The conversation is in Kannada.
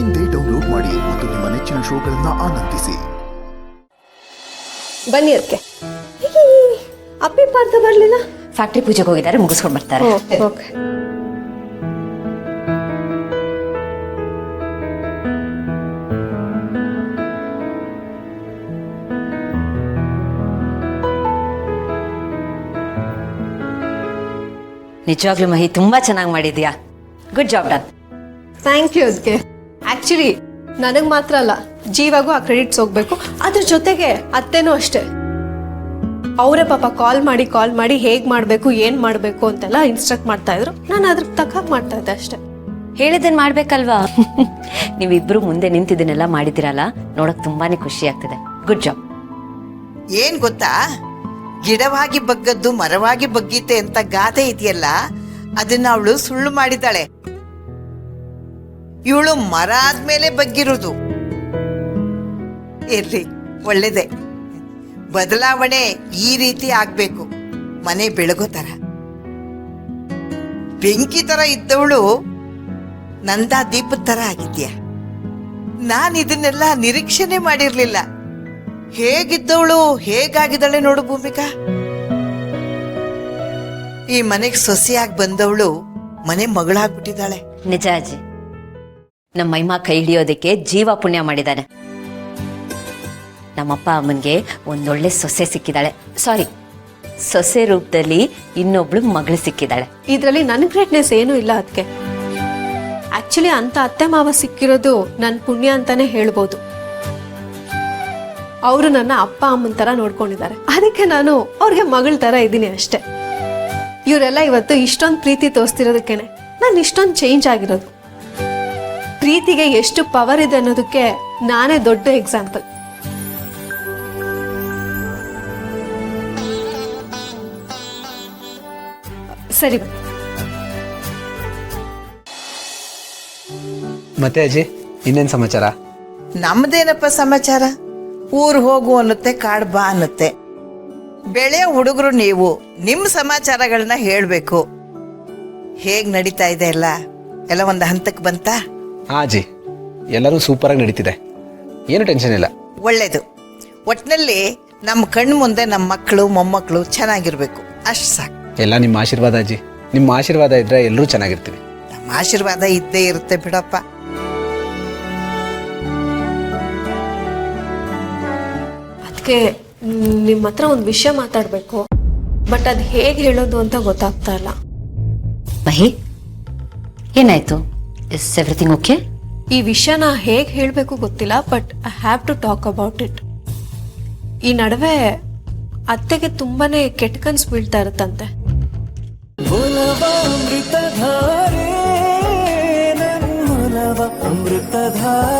ಇಂದೇ ಡೌನ್ಲೋಡ್ ಮಾಡಿ ಮತ್ತು ನಿಮ್ಮ ನೆಚ್ಚಿನ ಶೋಗಳನ್ನ ಆನಂದಿಸಿ. ಬನ್ನಿ ಅದಕ್ಕೆ ಅಪ್ಪಿ ಪಾರ್ಥ ಬರ್ಲಿಲ್ಲ. ಫ್ಯಾಕ್ಟ್ರಿ ಪೂಜೆಗೆ ಹೋಗಿದ್ದಾರೆ, ಮುಗಿಸ್ಕೊಂಡು ಬರ್ತಾರೆ. ಓಕೆ. ನಿಜವಾಗ್ಲೂ ಮಹಿ ತುಂಬಾ ಚೆನ್ನಾಗಿ ಮಾಡಿದ್ಯಾ. Good job done. Thank you. ಅದಕ್ಕೆ ಆಕ್ಚುಲಿ ನನಗ್ ಮಾತ್ರ ಅಲ್ಲ, ಜೀವಾಗೂ ಆ ಕ್ರೆಡಿಟ್ಸ್ ಹೋಗ್ಬೇಕು. ಅದ್ರ ಜೊತೆಗೆ ಅತ್ತೆನೂ ಅಷ್ಟೇ. ಅವರೇ ಪಾಪ ಕಾಲ್ ಮಾಡಿ ಹೇಗ್ ಮಾಡ್ಬೇಕು ಏನ್ ಮಾಡ್ಬೇಕು ಅಂತೆಲ್ಲ ಇನ್ಸ್ಟ್ರಕ್ಟ್ ಮಾಡ್ತಾ ಇದ್ರು. ನಾನು ಅದ್ರ ತಕ್ಕ ಮಾಡ್ತಾ ಇದ್ದೆ ಅಷ್ಟೇ. ಹೇಳಿದ್ದೇನ್ ಮಾಡ್ಬೇಕಲ್ವಾ? ನೀವಿಬ್ರು ಮುಂದೆ ನಿಂತಿದ್ದನ್ನೆಲ್ಲ ಮಾಡಿದಿರಲ್ಲ, ನೋಡಕ್ ತುಂಬಾನೇ ಖುಷಿ ಆಗ್ತಿದೆ. Good job. ಏನ್ ಗೊತ್ತಾ, ಗಿಡವಾಗಿ ಬಗ್ಗದ್ದು ಮರವಾಗಿ ಬಗ್ಗೀತೆ ಅಂತ ಗಾದೆ ಇದೆಯಲ್ಲ, ಅದನ್ನ ಅವಳು ಸುಳ್ಳು ಮಾಡಿದ್ದಾಳೆ. ಇವಳು ಮರ ಆದ್ಮೇಲೆ ಬಗ್ಗಿರುವುದು. ಇರ್ಲಿ, ಒಳ್ಳೇದೆ. ಬದಲಾವಣೆ ಈ ರೀತಿ ಆಗ್ಬೇಕು. ಮನೆ ಬೆಳಗೋ ತರ, ಬೆಂಕಿ ತರ ಇದ್ದವಳು ನಂದಾ ದೀಪದ ತರ ಆಗಿದ್ಯಾ. ನಾನು ಇದನ್ನೆಲ್ಲ ನಿರೀಕ್ಷಣೆ ಮಾಡಿರ್ಲಿಲ್ಲ. ಹೇಗಿದ್ದವಳು ಹೇಗಾಗಿದ್ದಾಳೆ ನೋಡು ಭೂಮಿಕಾ. ಈ ಮನೆಗೆ ಸೊಸೆಯಾಗಿ ಬಂದವಳು ಮನೆ ಮಗಳಾಗ್ಬಿಟ್ಟಿದ್ದಾಳೆ. ನಿಜ ಅಜ್ಜಿ, ನಮ್ಮ ಮೈಮಾ ಕೈ ಹಿಡಿಯೋದಕ್ಕೆ ಜೀವ ಪುಣ್ಯ ಮಾಡಿದ್ದಾನೆ. ನಮ್ಮಪ್ಪ ಅಮ್ಮನ್ಗೆ ಒಂದೊಳ್ಳೆ ಸೊಸೆ ಸಿಕ್ಕಿದ್ದಾಳೆ. ಸಾರಿ, ಸೊಸೆ ರೂಪದಲ್ಲಿ ಇನ್ನೊಬ್ಳು ಮಗಳು ಸಿಕ್ಕಿದ್ದಾಳೆ. ಇದ್ರಲ್ಲಿ ನನ್ ಗ್ರೇಟ್ನೆಸ್ ಏನೂ ಇಲ್ಲ. ಅದಕ್ಕೆ ಆಕ್ಚುಲಿ ಅಂತ ಅತ್ತೆ ಮಾವ ಸಿಕ್ಕಿರೋದು ನನ್ ಪುಣ್ಯ ಅಂತಾನೆ ಹೇಳ್ಬೋದು. ಅವರು ನನ್ನ ಅಪ್ಪ ಅಮ್ಮನ ತರ ನೋಡ್ಕೊಂಡಿದ್ದಾರೆ. ಅದಕ್ಕೆ ನಾನು ಅವ್ರಿಗೆ ಮಗಳ ತರ ಇದ್ದೀನಿ ಅಷ್ಟೇ. ಇವರೆಲ್ಲ ಇವತ್ತು ಇಷ್ಟೊಂದು ಪ್ರೀತಿ ತೋರಿಸ್ತಿರೋದಕ್ಕೇನೆ ನಾನು ಇಷ್ಟೊಂದು ಚೇಂಜ್ ಆಗಿರೋದು. ಪ್ರೀತಿಗೆ ಎಷ್ಟು ಪವರ್ ಇದೆ ಅನ್ನೋದಕ್ಕೆ ನಾನೇ ದೊಡ್ಡ ಎಕ್ಸಾಂಪಲ್. ಸರಿ ಮತ್ತೆ ಅಜ್ಜಿ, ಇನ್ನೇನ್ ಸಮಾಚಾರ? ನಮ್ದೇನಪ್ಪ ಸಮಾಚಾರ? ಊರ್ ಹೋಗು ಅನ್ನುತ್ತೆ, ಕಾಡ್ ಬಾ ಅನ್ನುತ್ತೆ. ಬೆಳೆ ಹುಡುಗರು ನೀವು ನಿಮ್ ಸಮಾಚಾರಗಳನ್ನ ಹೇಳ್ಬೇಕು. ಹೇಗ್ ನಡೀತಾ ಇದೆ ಎಲ್ಲ ಒಂದು ಹಂತಕ್ಕೆ ಬಂತಾ? ಹಾ ಅಜ್ಜಿ, ಎಲ್ಲರೂ ಸೂಪರ್ ಆಗಿ ನಡೀತಿದೆ, ಏನು ಟೆನ್ಷನ್ ಇಲ್ಲ. ಒಳ್ಳೇದು. ಒಟ್ನಲ್ಲಿ ನಮ್ಮ ಕಣ್ಣು ಮುಂದೆ ನಮ್ಮ ಮಕ್ಕಳು ಮೊಮ್ಮಕ್ಕಳು ಚೆನ್ನಾಗಿರ್ಬೇಕು, ಅಷ್ಟು ಸಾಕು. ಎಲ್ಲ ನಿಮ್ಮ ಆಶೀರ್ವಾದ ಅಜ್ಜಿ. ನಿಮ್ಮ ಆಶೀರ್ವಾದ ಇದ್ರೆ ಎಲ್ಲರೂ ಚೆನ್ನಾಗಿರ್ತೀವಿ. ನಮ್ಮ ಆಶೀರ್ವಾದ ಇದ್ದೇ ಇರುತ್ತೆ ಬಿಡಪ್ಪ. ಅದಕ್ಕೆ ನಿಮ್ಮ ಹತ್ರ ಒಂದು ವಿಷಯ ಮಾತಾಡಬೇಕು, ಬಟ್ ಅದು ಹೇಗೆ ಹೇಳೋದು ಅಂತ ಗೊತ್ತಾಗ್ತಾ ಇಲ್ಲ. ಮಹಿ, ಏನಾಯ್ತು? Is everything okay? ಈ ವಿಷಯನ ಹೇಗೆ ಹೇಳಬೇಕು ಗೊತ್ತಿಲ್ಲ, but I have to talk about it. ಈ ನಡುವೆ ಅತ್ತೆಗೆ ತುಂಬಾನೇ ಕೆಟ್ಟ ಕನ್ಸು ಬೀಳ್ತಾ ಇರುತ್ತಂತೆ. ಅಮೃತಧಾರೆ